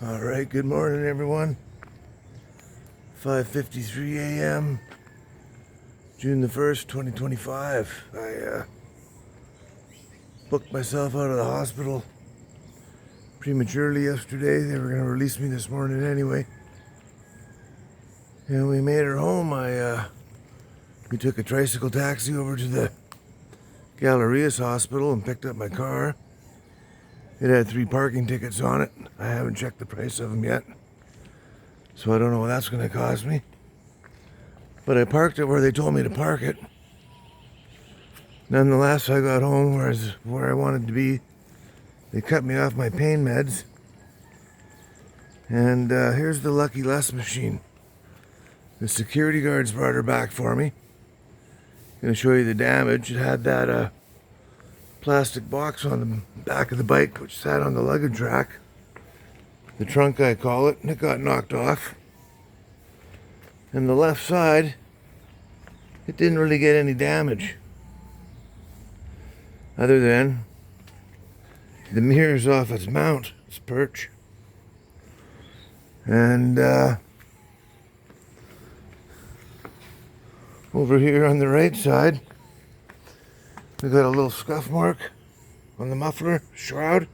All right, good morning, everyone. 5:53 a.m., June the 1st, 2025. I booked myself out of the hospital prematurely yesterday. They were going to release me this morning anyway. And we made her home. We took a tricycle taxi over to the Galerius Hospital and picked up my car. It had 3 parking tickets on it. I haven't checked the price of them yet, so I don't know what that's going to cost me. But I parked it where they told me to park it. Nonetheless, I got home where I wanted to be. They cut me off my pain meds. And here's the Lucky Less machine. The security guards brought her back for me. I'm going to show you the damage. It had that plastic box on the back of the bike, which sat on the luggage rack. The trunk, I call it, and it got knocked off. And the left side, it didn't really get any damage, other than the mirror's off its mount, its perch. And over here on the right side, we got a little scuff mark on the muffler shroud,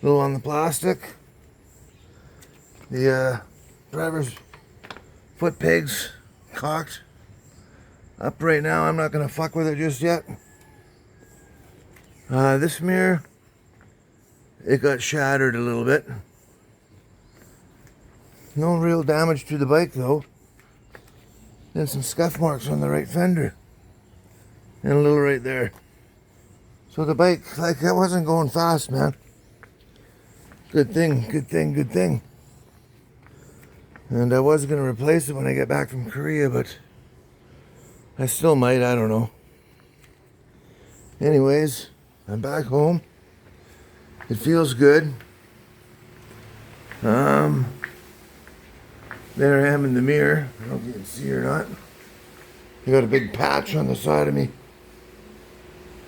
a little on the plastic. The driver's foot pegs cocked up right now. I'm not going to fuck with it just yet. This mirror, it got shattered a little bit. No real damage to the bike though. And some scuff marks on the right fender. And a little right there. So the bike, like, I wasn't going fast, man. Good thing, good thing, good thing. And I was going to replace it when I get back from Korea, but I still might, I don't know. Anyways, I'm back home. It feels good. There I am in the mirror. I don't know if you can see or not. I got a big patch on the side of me.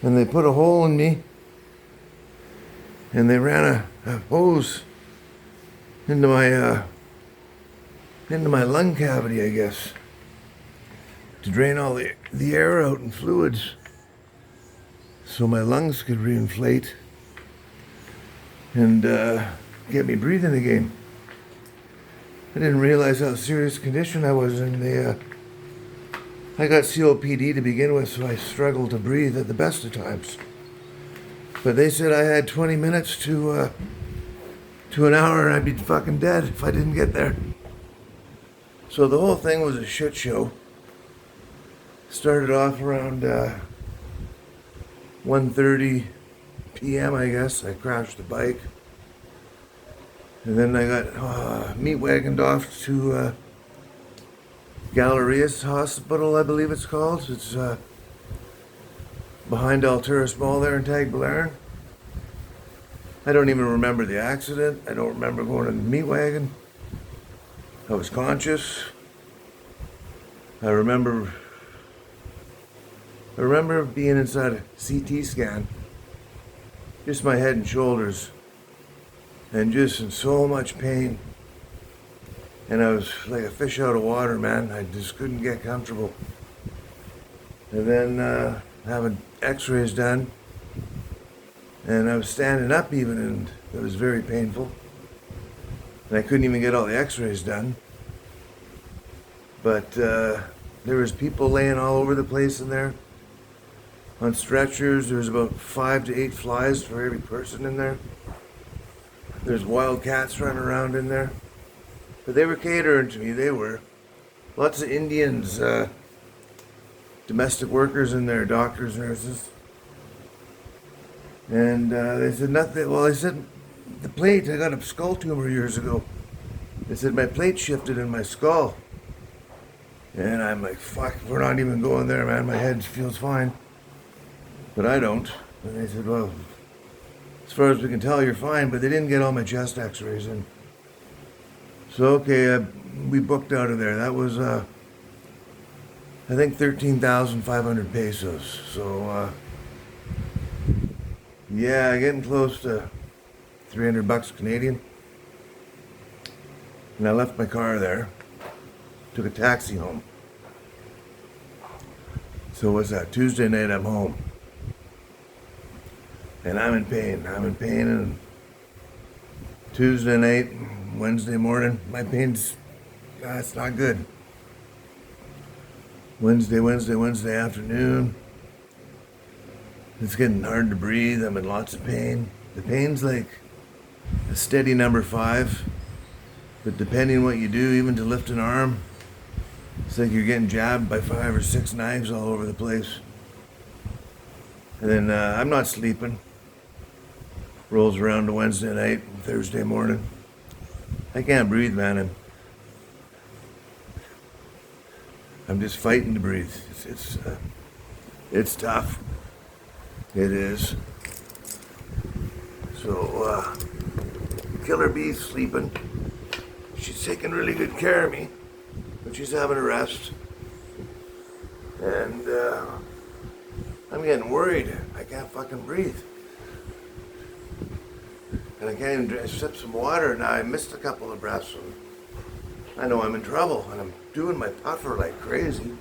And they put a hole in me. And they ran a hose into my lung cavity, I guess, to drain all the air out and fluids so my lungs could reinflate and get me breathing again. I didn't realize how serious condition I was in. I got COPD to begin with, so I struggled to breathe at the best of times. But they said I had 20 minutes to an hour and I'd be fucking dead if I didn't get there. So the whole thing was a shit show. Started off around 1:30 p.m. I guess. I crashed the bike. And then I got meat wagoned off to Galerius Hospital, I believe it's called. It's behind Alturas Mall there in Tagbilaran. I don't even remember the accident. I don't remember going in the meat wagon. I was conscious. I remember being inside a CT scan. Just my head and shoulders. And just in so much pain. And I was like a fish out of water, man. I just couldn't get comfortable. And then having x-rays done. And I was standing up even, and it was very painful. And I couldn't even get all the x-rays done. But there was people laying all over the place in there. On stretchers, there was about 5 to 8 flies for every person in there. There's wild cats running around in there. But they were catering to me, they were. Lots of Indians, domestic workers in there, doctors, nurses. And they said nothing, well, they said the plate, I got a skull tumor years ago. They said my plate shifted in my skull. And I'm like, fuck, we're not even going there, man. My head feels fine. But I don't. And they said, well, as far as we can tell, you're fine. But they didn't get all my chest x-rays in. So, okay, we booked out of there. That was, I think, 13,500 pesos. So, yeah, getting close to $300 Canadian. And I left my car there, took a taxi home. So what's that? Tuesday night I'm home. And I'm in pain. And Tuesday night, Wednesday morning, my pain's, it's not good. Wednesday afternoon, it's getting hard to breathe. I'm in lots of pain. The pain's like a steady number 5, but depending what you do, even to lift an arm, it's like you're getting jabbed by 5 or 6 knives all over the place. And then I'm not sleeping. Rolls around to Wednesday night, Thursday morning. I can't breathe, man. I'm just fighting to breathe. It's tough. It is. So, Killer Bee's sleeping. She's taking really good care of me, but she's having a rest. And I'm getting worried. I can't fucking breathe. And I can't even sip some water. Now I missed a couple of breaths. And I know I'm in trouble, and I'm doing my puffer like crazy.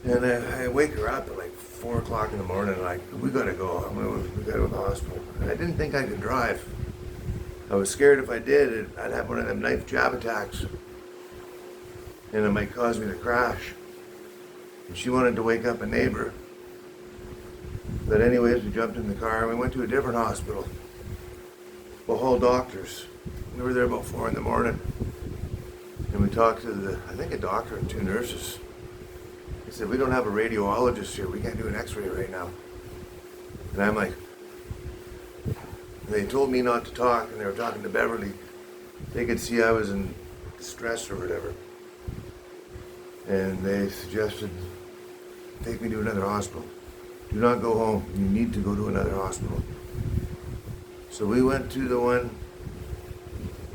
And I wake her up at like 4 o'clock in the morning, like, we gotta go. We gotta go to the hospital. And I didn't think I could drive. I was scared if I did, I'd have one of them knife jab attacks. And it might cause me to crash. And she wanted to wake up a neighbor. But anyways, we jumped in the car and we went to a different hospital. Bohol doctors. We were there about 4 in the morning. And we talked to I think a doctor and 2 nurses. They said, we don't have a radiologist here. We can't do an x-ray right now. And I'm like, they told me not to talk, and they were talking to Beverly. They could see I was in distress or whatever. And they suggested, take me to another hospital. Do not go home. You need to go to another hospital. So we went to the one,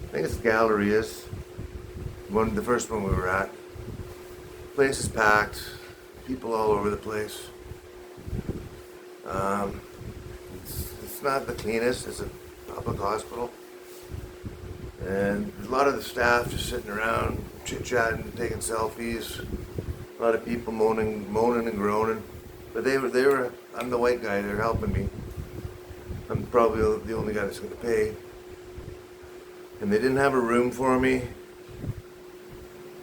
I think it's Galleria's, the first one we were at. Place is packed, people all over the place. It's not the cleanest, it's a public hospital. And a lot of the staff just sitting around, chit-chatting, taking selfies. A lot of people moaning and groaning. But they were, I'm the white guy, they're helping me. I'm probably the only guy that's going to pay. And they didn't have a room for me.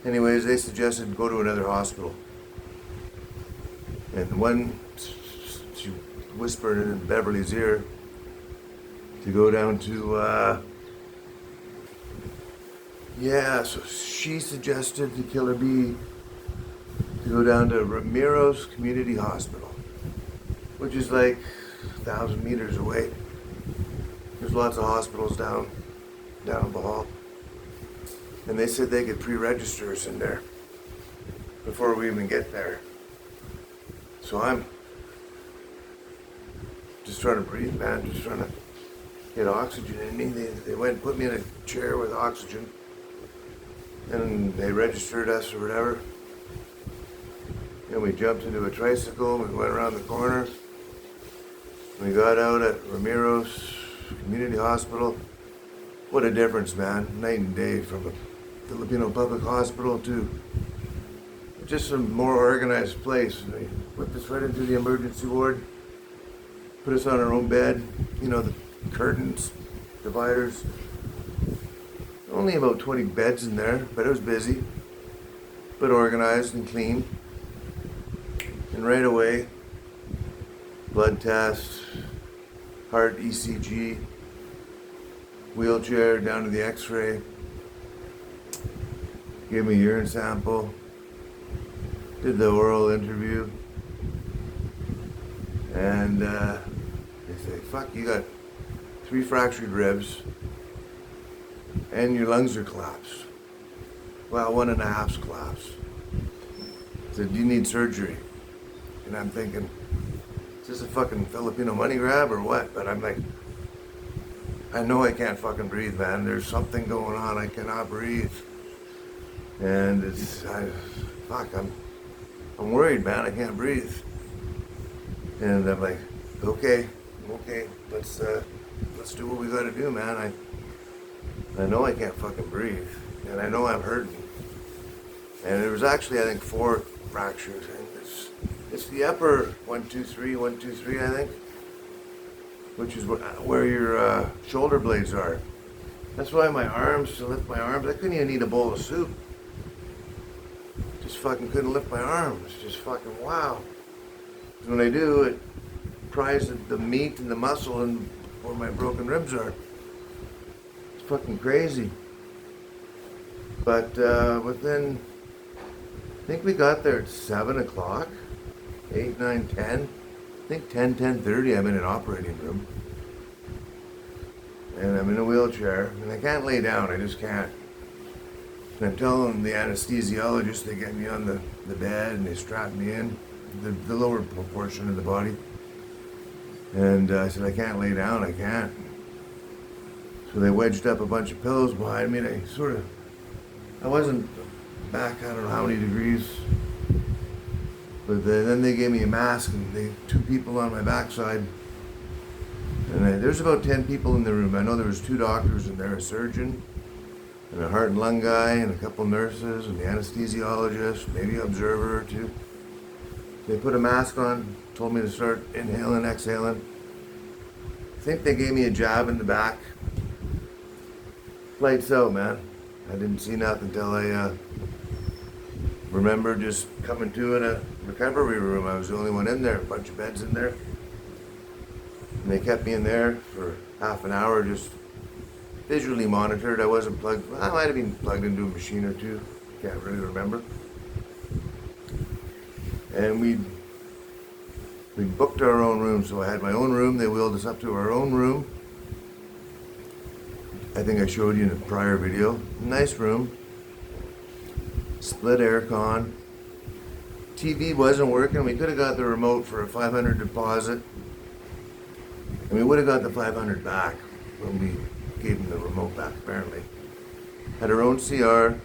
Anyways, they suggested go to another hospital. And one, she whispered in Beverly's ear to go down to, so she suggested to Killer Bee to go down to Ramiro's Community Hospital, which is like 1,000 meters away. There's lots of hospitals down in Bohol. And they said they could pre-register us in there before we even get there. So I'm just trying to breathe, man, just trying to get oxygen in me. They went and put me in a chair with oxygen, and they registered us or whatever. And we jumped into a tricycle, we went around the corner. We got out at Ramiro's Community Hospital. What a difference, man. Night and day from a Filipino public hospital to just a more organized place. They whipped us right into the emergency ward, put us on our own bed, the curtains, dividers. Only about 20 beds in there, but it was busy, but organized and clean. And right away, blood test, heart ECG, wheelchair down to the x-ray, gave me a urine sample, did the oral interview, and they say, fuck, you got 3 fractured ribs, and your lungs are collapsed. Well, 1.5's collapsed. Said, you need surgery. And I'm thinking, is this a fucking Filipino money grab or what? But I'm like, I know I can't fucking breathe, man. There's something going on. I cannot breathe. And I'm worried, man. I can't breathe. And I'm like, okay, let's do what we gotta do, man. I know I can't fucking breathe, and I know I'm hurting. And there was actually, I think, 4 fractures. And it's the upper 1, 2, 3, 1, 2, 3, I think, which is where your shoulder blades are. That's why my arms, to lift my arms, I couldn't even eat a bowl of soup. Just fucking couldn't lift my arms. Just fucking wow. When I do, it pries the meat and the muscle and where my broken ribs are. It's fucking crazy. But within, I think we got there at 7 o'clock, 8, 9, 10. I think 10, 10:30 I'm in an operating room. And I'm in a wheelchair, and I can't lay down, I just can't. And I'm telling the anesthesiologist, they get me on the bed and they strap me in, the lower portion of the body. And I said, I can't lay down, I can't. So they wedged up a bunch of pillows behind me, and I wasn't back, I don't know how many degrees. But then they gave me a mask, and 2 people on my backside. And there's about 10 people in the room. I know there was 2 doctors in there, a surgeon, and a heart and lung guy, and a couple nurses, and the anesthesiologist, maybe an observer or 2. They put a mask on, told me to start inhaling, exhaling. I think they gave me a jab in the back. Lights out, man. I didn't see nothing until I remember just coming to in a recovery room. I was the only one in there, a bunch of beds in there. And they kept me in there for half an hour, just visually monitored. I wasn't plugged. I might have been plugged into a machine or 2. Can't really remember. And we booked our own room, so I had my own room. They wheeled us up to our own room. I think I showed you in a prior video. Nice room. Split aircon. TV wasn't working. We could have got the remote for a $500 deposit. And we would have got the $500 back when we gave them the remote back, apparently. Had our own CR.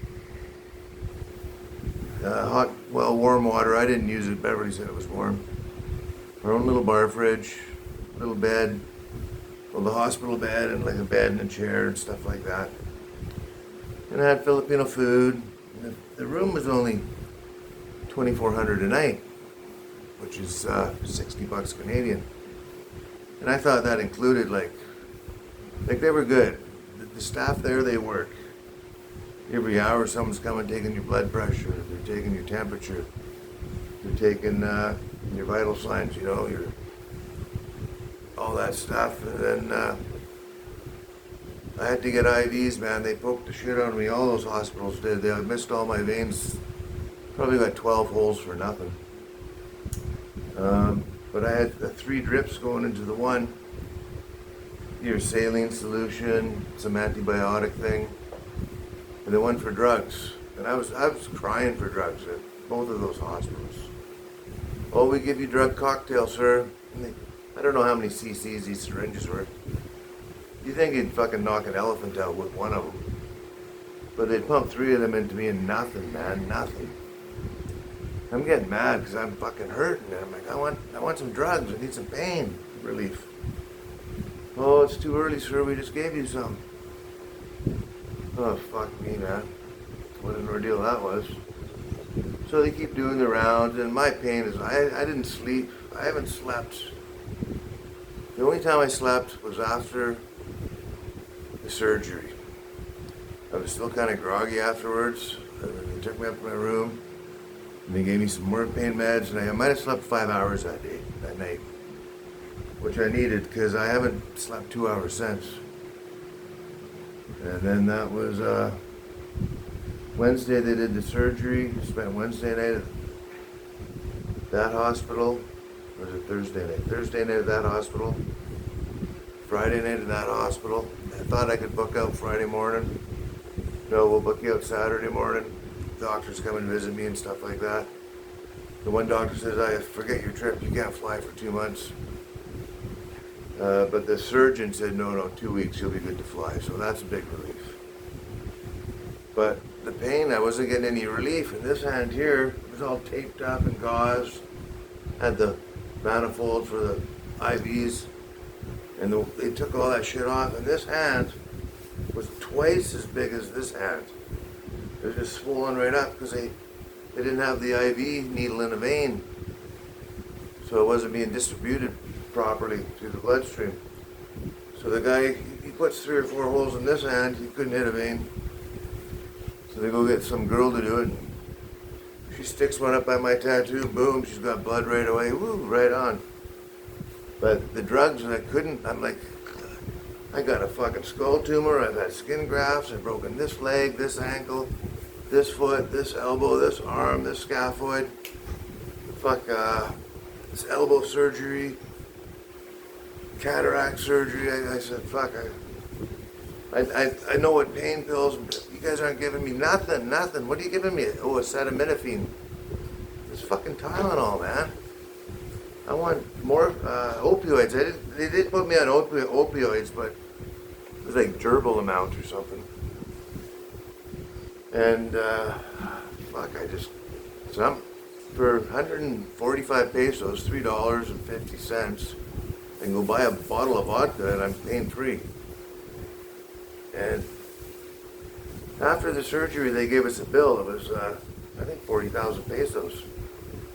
Hot, warm water. I didn't use it. Beverly said it was warm. Our own little bar fridge, little bed, well, the hospital bed, and like a bed and a chair and stuff like that. And I had Filipino food. The room was only $2,400 a night, which is $60 Canadian. And I thought that included like they were good. The staff there, they work. Every hour someone's coming taking your blood pressure, they're taking your temperature, they're taking your vital signs, your all that stuff. And then I had to get IVs, man. They poked the shit out of me. All those hospitals did. They missed all my veins. Probably got 12 holes for nothing. But I had 3 drips going into the one. Your saline solution, some antibiotic thing, and the one for drugs. And I was crying for drugs at both of those hospitals. Oh, we give you drug cocktail, sir. I don't know how many cc's these syringes were. You think you'd fucking knock an elephant out with one of them. But they'd pump 3 of them into me and nothing, man, nothing. I'm getting mad because I'm fucking hurting. And I'm like, I want some drugs. I need some pain relief. Oh, it's too early, sir. We just gave you some. Oh, fuck me, man. What an ordeal that was. So they keep doing the rounds, and my pain is, I didn't sleep. I haven't slept. The only time I slept was after the surgery. I was still kind of groggy afterwards. They took me up to my room, and they gave me some more pain meds, and I might have slept 5 hours that night, which I needed because I haven't slept 2 hours since. And then that was Wednesday they did the surgery. Spent Wednesday night at that hospital. Or was it Thursday night? Thursday night at that hospital. Friday night at that hospital. I thought I could book out Friday morning. No, we'll book you out Saturday morning. Doctors come and visit me and stuff like that. The one doctor says, I forget your trip. You can't fly for 2 months. But the surgeon said, no, 2 weeks, you'll be good to fly. So that's a big relief. But the pain, I wasn't getting any relief. And this hand here was all taped up and gauze. Had the manifold for the IVs. And they took all that shit off. And this hand was twice as big as this hand. They're just swollen right up because they didn't have the IV needle in a vein. So it wasn't being distributed properly through the bloodstream. So the guy, he puts 3 or 4 holes in this hand, he couldn't hit a vein. So they go get some girl to do it. She sticks one up by my tattoo, boom, she's got blood right away, woo, right on. But the drugs, I couldn't, I'm like, I got a fucking skull tumor, I've had skin grafts, I've broken this leg, this ankle, this foot, this elbow, this arm, this scaphoid, this elbow surgery, cataract surgery. I said, fuck, I know what pain pills, you guys aren't giving me nothing. What are you giving me? Oh, acetaminophen. It's fucking Tylenol, man. I want more opioids. They did put me on opioids, but it was like gerbil amount or something. And for 145 pesos, $3.50, I can go buy a bottle of vodka and I'm pain-free. And after the surgery, they gave us a bill. It was, I think, 40,000 pesos,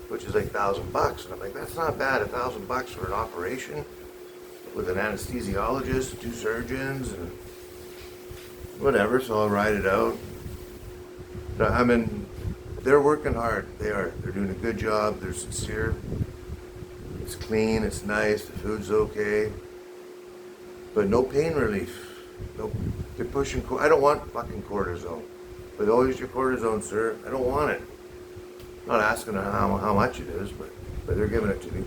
which is like $1,000. And I'm like, that's not bad, $1,000 for an operation with an anesthesiologist, 2 surgeons, and whatever. So I'll ride it out. They're working hard. They are. They're doing a good job. They're sincere. It's clean. It's nice. The food's okay. But no pain relief. No, they're pushing. I don't want fucking cortisone. But oh, here's your cortisone, sir. I don't want it. I'm not asking how much it is, but they're giving it to me.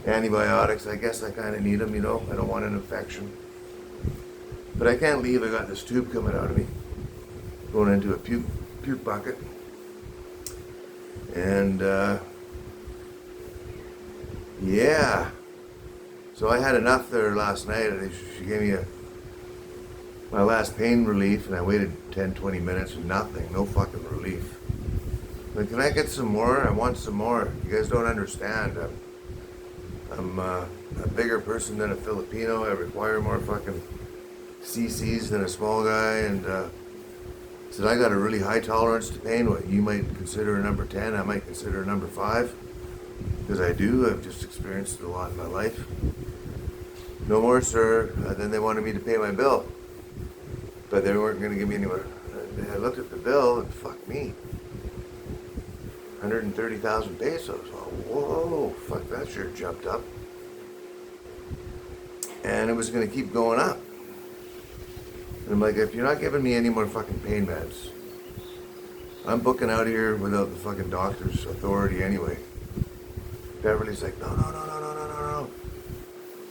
Antibiotics. I guess I kind of need them. I don't want an infection. But I can't leave. I got this tube coming out of me, going into a puke bucket. And yeah, so I had enough there last night. She gave me my last pain relief, and I waited 10-20 minutes and nothing, no fucking relief. But can I get some more? I want some more. You guys don't understand. I'm a bigger person than a Filipino. I require more fucking cc's than a small guy, and said I got a really high tolerance to pain. What you might consider a number 10, I might consider a number 5. Because I do. I've just experienced it a lot in my life. No more, sir. Then they wanted me to pay my bill. But they weren't going to give me any more. I looked at the bill and fuck me. 130,000 pesos. Oh, whoa, fuck, that sure jumped up. And it was going to keep going up. And I'm like, if you're not giving me any more fucking pain meds, I'm booking out of here without the fucking doctor's authority anyway. Beverly's like, no. I'm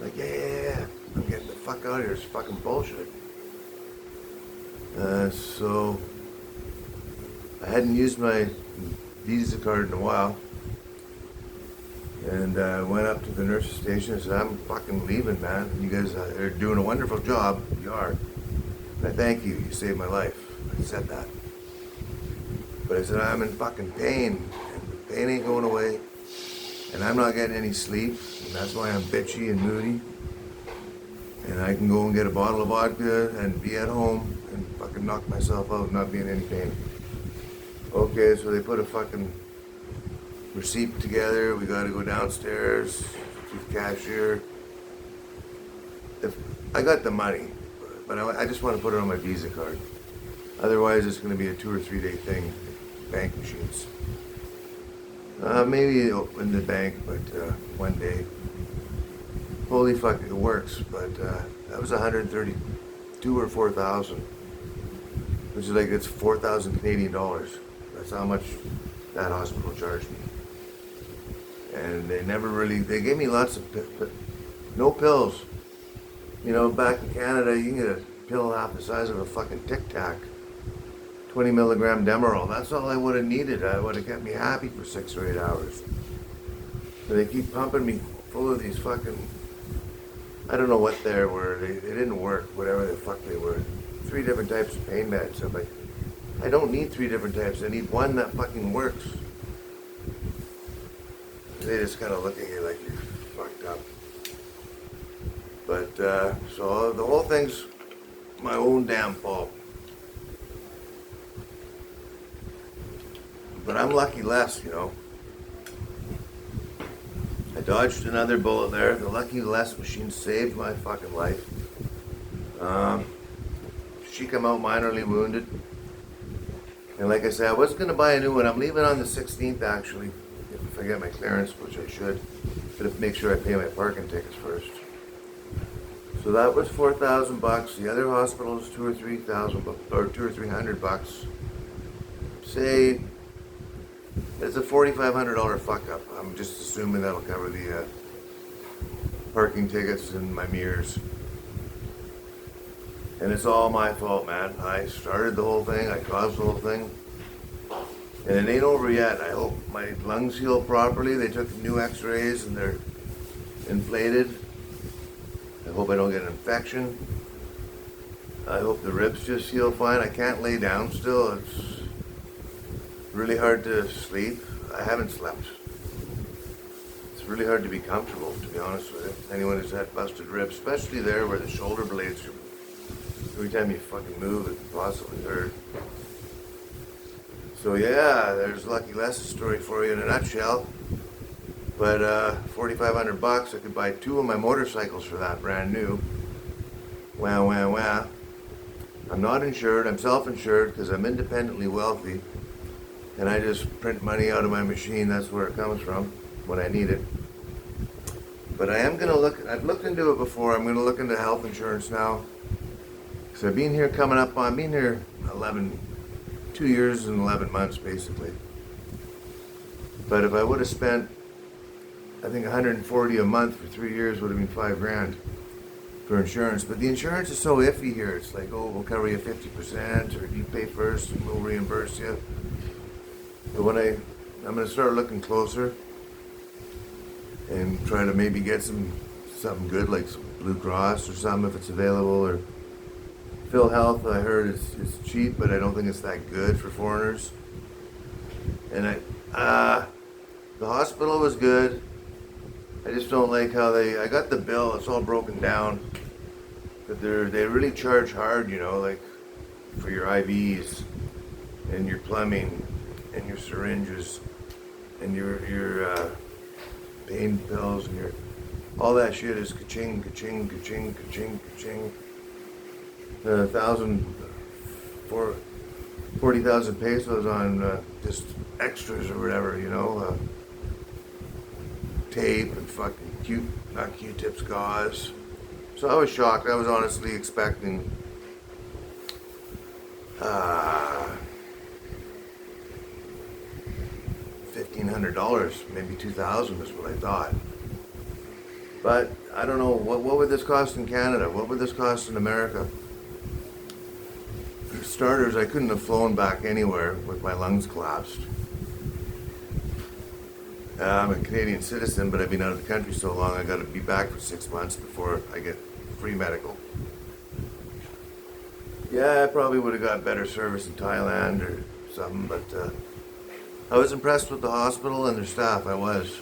like, yeah. I'm getting the fuck out of here. It's fucking bullshit. So I hadn't used my Visa card in a while. And I went up to the nurse's station and said, I'm fucking leaving, man. You guys are doing a wonderful job. You are. And I thank you. You saved my life. I said that. But I said, I'm in fucking pain. And the pain ain't going away. And I'm not getting any sleep. And that's why I'm bitchy and moody. And I can go and get a bottle of vodka and be at home and fucking knock myself out and not be in any pain. Okay, so they put a fucking receipt together. We got to go downstairs to the cashier. I got the money, but I just want to put it on my Visa card. Otherwise, it's going to be a 2 or 3 day thing. Bank machines. Maybe in the bank, but 1 day. Holy fuck, it works. But that was 132 or 4,000, which is like it's 4,000 Canadian dollars. That's how much that hospital charged me. And they gave me lots of, no pills. Back in Canada, you can get a pill half the size of a fucking Tic Tac. 20 milligram Demerol. That's all I would have needed. I would have kept me happy for 6 or 8 hours. But they keep pumping me full of these fucking, I don't know what they were. They didn't work, whatever the fuck they were. 3 different types of pain meds. I'm like, I don't need 3 different types. I need one that fucking works. They just kind of look at you like you're fucked up. But, so the whole thing's my own damn fault. But I'm lucky less, you know. I dodged another bullet there. The Lucky Less machine saved my fucking life. She come out minorly wounded. And like I said, I was going to buy a new one. I'm leaving on the 16th, actually, if I get my clearance, which I should. But if make sure I pay my parking tickets first. So that was $4,000. The other hospital is $2,000 or $3,000, or $200 or $300. Say it's a $4,500 fuck up. I'm just assuming that'll cover the parking tickets and my mirrors. And it's all my fault, man. I started the whole thing. I caused the whole thing. And it ain't over yet. I hope my lungs heal properly. They took new x-rays and they're inflated. I hope I don't get an infection. I hope the ribs just heal fine. I can't lay down still. It's really hard to sleep. I haven't slept. It's really hard to be comfortable, to be honest with you. Anyone who's had busted ribs, especially there where the shoulder blades are. Every time you fucking move, it can possibly hurt. So yeah, there's Lucky Less's story for you in a nutshell. But $4,500, I could buy 2 of my motorcycles for that, brand new. Wow, wow, wow. I'm not insured. I'm self-insured because I'm independently wealthy. And I just print money out of my machine. That's where it comes from when I need it. But I am going to look, I've looked into it before. I'm going to look into health insurance now. So I've been here I've been here 2 years and 11 months basically. But if I would have spent, I think $140 a month for 3 years would have been $5,000 for insurance. But the insurance is so iffy here. It's like, oh, we'll cover you 50%, or you pay first and we'll reimburse you. But I'm going to start looking closer and try to maybe get something good like some Blue Cross or something if it's available, or Phil Health. I heard it's cheap, but I don't think it's that good for foreigners. And the hospital was good. I just don't like how I got the bill. It's all broken down, but they really charge hard, you know, like for your IVs and your plumbing and your syringes and your pain pills and your all that shit is ka-ching, ka-ching, ka-ching, ka-ching, ka-ching. 40,000 pesos on just extras or whatever, you know, tape and fucking not Q-tips, gauze. So I was shocked. I was honestly expecting $1,500, maybe $2,000 is what I thought. But I don't know, what would this cost in Canada? What would this cost in America? For starters, I couldn't have flown back anywhere with my lungs collapsed. I'm a Canadian citizen, but I've been out of the country so long, I got to be back for 6 months before I get free medical. Yeah, I probably would have got better service in Thailand or something, but I was impressed with the hospital and their staff. I was.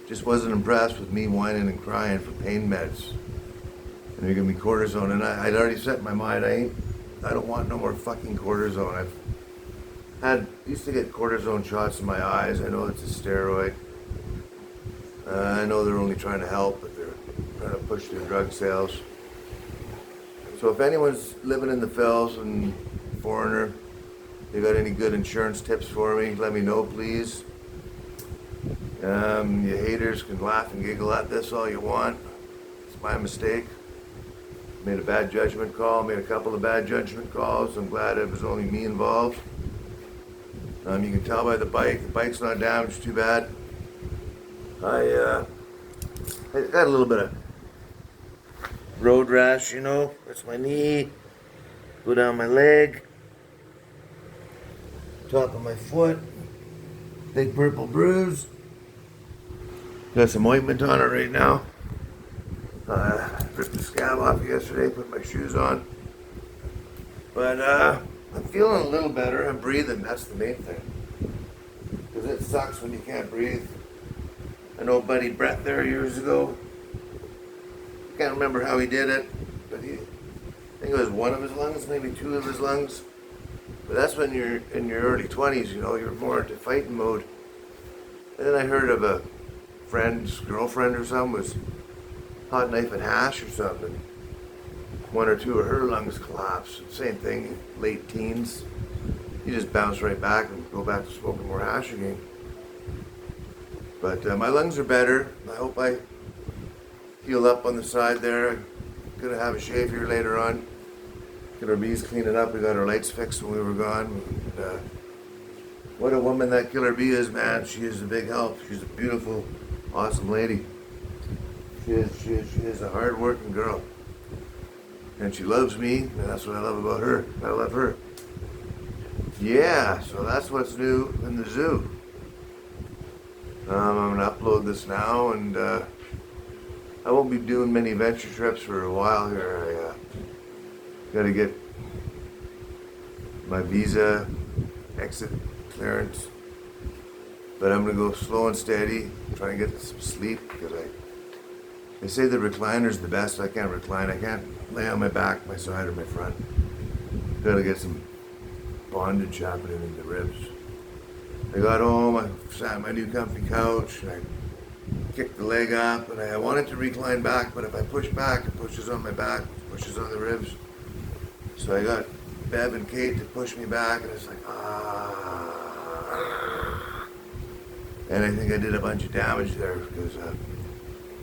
Just wasn't impressed with me whining and crying for pain meds. And they're giving me cortisone, and I'd already set in my mind, I don't want no more fucking cortisone. Used to get cortisone shots in my eyes. I know it's a steroid. I know they're only trying to help, but they're trying to push their drug sales. So if anyone's living in the Fells and foreigner, you got any good insurance tips for me, let me know, please. You haters can laugh and giggle at this all you want. It's my mistake. Made a bad judgment call, made a couple of bad judgment calls. I'm glad it was only me involved. You can tell by the bike. The bike's not damaged too bad. I got a little bit of road rash, you know. That's my knee. Go down my leg. Top of my foot. Big purple bruise. Got some ointment on it right now. Ripped the scab off yesterday, put my shoes on. But I'm feeling a little better. I'm breathing. That's the main thing. Because it sucks when you can't breathe. I know Buddy Brett there years ago. Can't remember how he did it, but think it was one of his lungs, maybe two of his lungs. But that's when you're in your early 20s, you know, you're more into fighting mode. And then I heard of a friend's girlfriend or something was hot knife and hash or something. One or two of her lungs collapsed. Same thing, late teens. You just bounce right back and go back to smoking more hash again. But my lungs are better. I hope I heal up on the side there. I'm gonna have a shave here later on. Get our bees cleaning up. We got our lights fixed when we were gone. And, what a woman that Killer Bee is, man. She is a big help. She's a beautiful, awesome lady. She is a hard-working girl. And she loves me, and that's what I love about her. I love her. Yeah, so that's what's new in the zoo. I'm going to upload this now, and I won't be doing many venture trips for a while here. I got to get my visa exit clearance, but I'm going to go slow and steady, try to get some sleep, because they say the recliner's the best. I can't recline. I can't lay on my back, my side, or my front. Got to get some bondage happening in the ribs. I got home, I sat on my new comfy couch, and I kicked the leg up, and I wanted to recline back, but if I push back, it pushes on my back, pushes on the ribs. So I got Bev and Kate to push me back, and it's like, And I think I did a bunch of damage there, because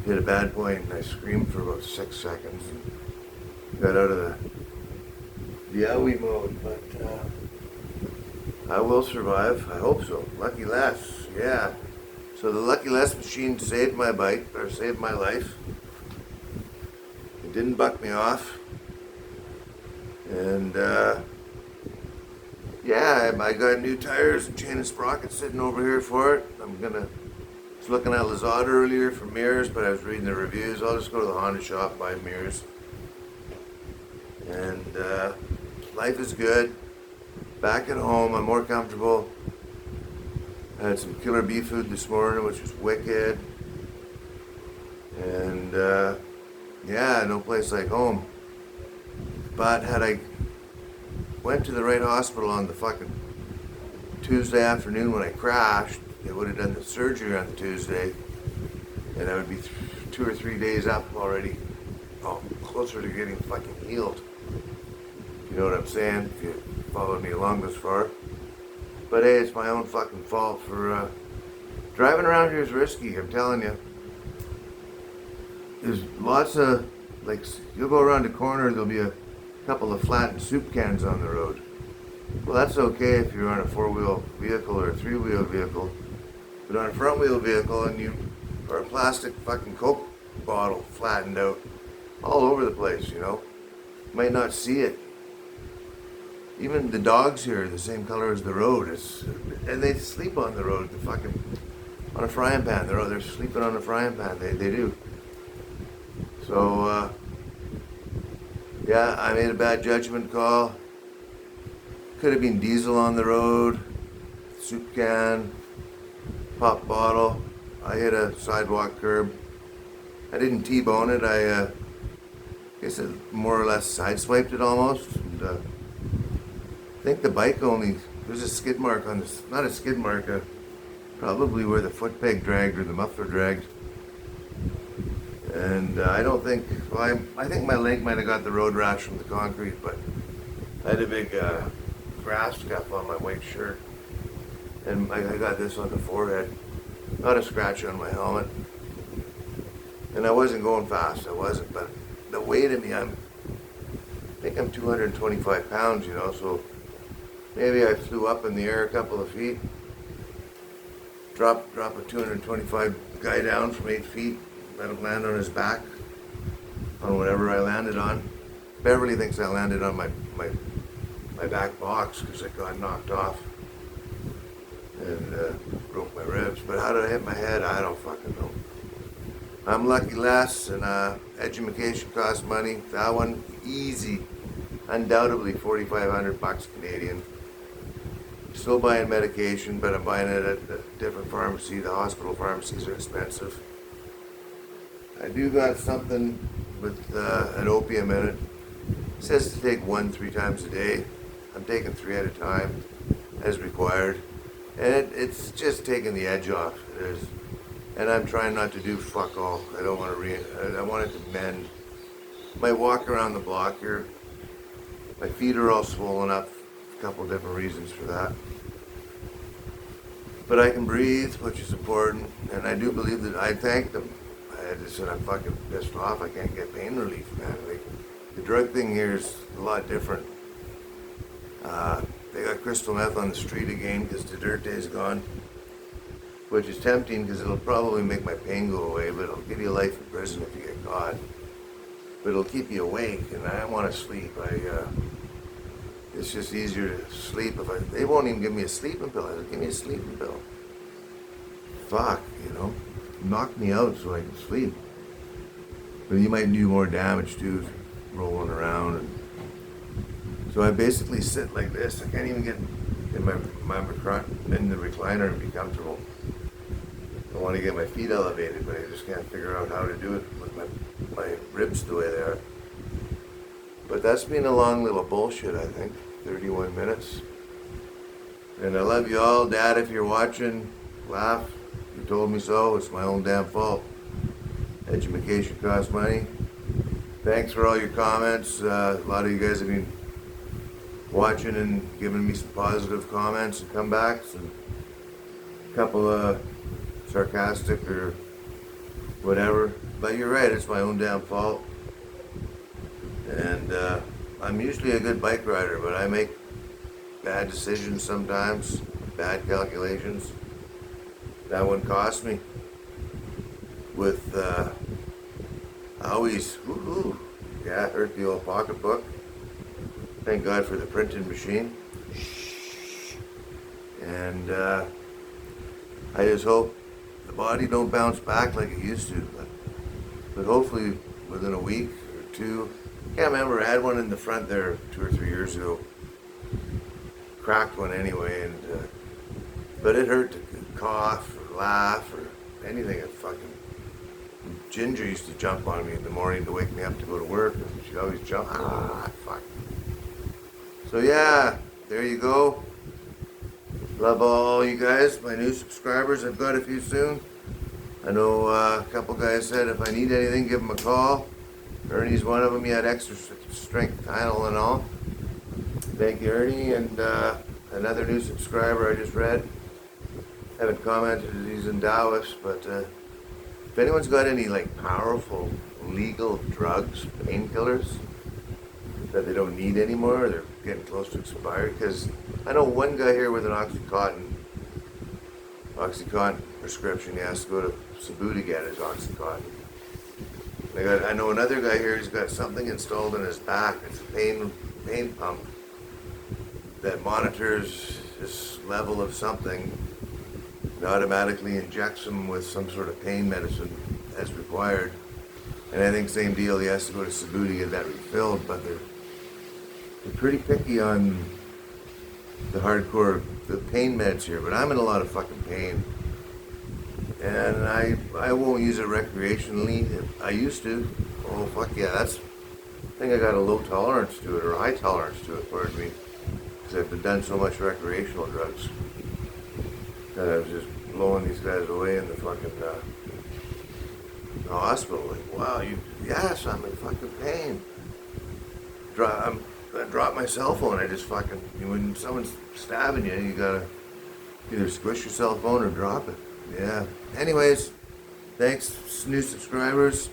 hit a bad point, and I screamed for about 6 seconds and got out of the yowie mode, but I will survive. I hope so. Lucky Less, yeah. So the Lucky Less machine saved my bike, or saved my life. It didn't buck me off, and yeah, I got new tires and chain and sprockets sitting over here for it. I was looking at Lazada earlier for mirrors, but I was reading the reviews. I'll just go to the Honda shop, buy mirrors. And life is good. Back at home, I'm more comfortable. I had some Killer Bee food this morning, which was wicked. And yeah, no place like home. But had I went to the right hospital on the fucking Tuesday afternoon when I crashed, they would have done the surgery on the Tuesday, and I would be 2 or 3 days up already, closer to getting fucking healed. You know what I'm saying? If you followed me along this far. But hey, it's my own fucking fault for driving around here is risky. I'm telling you. There's lots of, like, you'll go around the corner, there'll be a couple of flattened soup cans on the road. Well, that's okay if you're on a 4-wheel vehicle or a 3-wheel vehicle. But on a front-wheel vehicle, and you are a plastic fucking Coke bottle flattened out all over the place, you know. You might not see it. Even the dogs here are the same color as the road. And they sleep on the road, on a frying pan. They're sleeping on a frying pan. They do. So, yeah, I made a bad judgment call. Could have been diesel on the road, soup can, pop bottle. I hit a sidewalk curb. I didn't T-bone it. I guess I more or less sideswiped it almost. And, I think the bike there's a skid mark on this, not a skid mark, probably where the foot peg dragged or the muffler dragged. And I don't think, I think my leg might have got the road rash from the concrete, but I had a big grass scuff on my white shirt. And I got this on the forehead. Not a scratch on my helmet. And I wasn't going fast, but the weight of me, I think I'm 225 pounds, you know, so maybe I flew up in the air a couple of feet, drop a 225 guy down from 8 feet, let him land on his back, on whatever I landed on. Beverly thinks I landed on my back box because I got knocked off and broke my ribs. But how did I hit my head? I don't fucking know. I'm Lucky Less, and education costs money. That one, easy. Undoubtedly $4,500 Canadian. Still buying medication, but I'm buying it at a different pharmacy. The hospital pharmacies are expensive. I do got something with an opium in it. says to take 3 times a day. I'm taking 3 at a time, as required. And it's just taking the edge off. It is. And I'm trying not to do fuck all. I don't want to I want it to mend. Might walk around the block here. My feet are all swollen up. A couple different reasons for that. But I can breathe, which is important. And I do believe that I thank them. I just said I'm fucking pissed off. I can't get pain relief, man. Like, the drug thing here is a lot different. They got crystal meth on the street again because the dirt day's gone. Which is tempting because it'll probably make my pain go away, but it'll give you life in prison if you get caught. But it'll keep you awake, and I want to sleep. It's just easier to sleep if they won't even give me a sleeping pill. They'll give me a sleeping pill. Fuck, knock me out so I can sleep. But you might do more damage too, rolling around. And so I basically sit like this. I can't even get in in the recliner and be comfortable. I want to get my feet elevated, but I just can't figure out how to do it with my ribs the way they are. But that's been a long little bullshit, I think. 31 minutes. And I love you all. Dad, if you're watching, laugh. You told me so. It's my own damn fault. Education costs money. Thanks for all your comments. A lot of you guys have been watching and giving me some positive comments and comebacks, and a couple of sarcastic or whatever. But you're right, it's my own damn fault. And I'm usually a good bike rider, but I make bad decisions sometimes, bad calculations. That one cost me. With always, yeah, hurt the old pocketbook. Thank God for the printing machine. And I just hope the body don't bounce back like it used to. But hopefully within a week or 2. Can't remember, I had one in the front there 2 or 3 years ago. Cracked one anyway, and but it hurt to cough or laugh or anything. It fucking... Ginger used to jump on me in the morning to wake me up to go to work, and she'd always jump. Fuck. So yeah, there you go. Love all you guys, my new subscribers. I've got a few soon. I know a couple guys said if I need anything, give them a call. Ernie's one of them. He had extra strength panel and all. Thank you, Ernie. And another new subscriber I just read. Haven't commented that he's in Dallas, but if anyone's got any like powerful legal drugs, painkillers that they don't need anymore, they're getting close to expired. Because I know one guy here with an Oxycontin prescription. He has to go to Cebu to get his Oxycontin. I know another guy here who's got something installed in his back. It's a pain pump that monitors his level of something and automatically injects him with some sort of pain medicine as required. And I think same deal, he has to go to Cebu to get that refilled, but they're pretty picky on the pain meds here. But I'm in a lot of fucking pain. And I won't use it recreationally. I used to. Oh, fuck yeah, I think I got a low tolerance to it, or a high tolerance to it, pardon me. Because I've done so much recreational drugs that I was just blowing these guys away in the fucking hospital. Like, wow, yes, I'm in fucking pain. I dropped my cell phone. I just fucking, when someone's stabbing you, you gotta either squish your cell phone or drop it. Yeah. Anyways, thanks, new subscribers.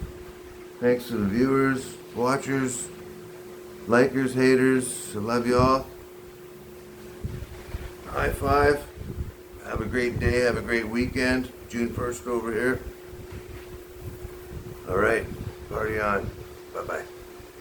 Thanks to the viewers, watchers, likers, haters. I love you all. High five. Have a great day. Have a great weekend. June 1st over here. All right. Party on. Bye-bye.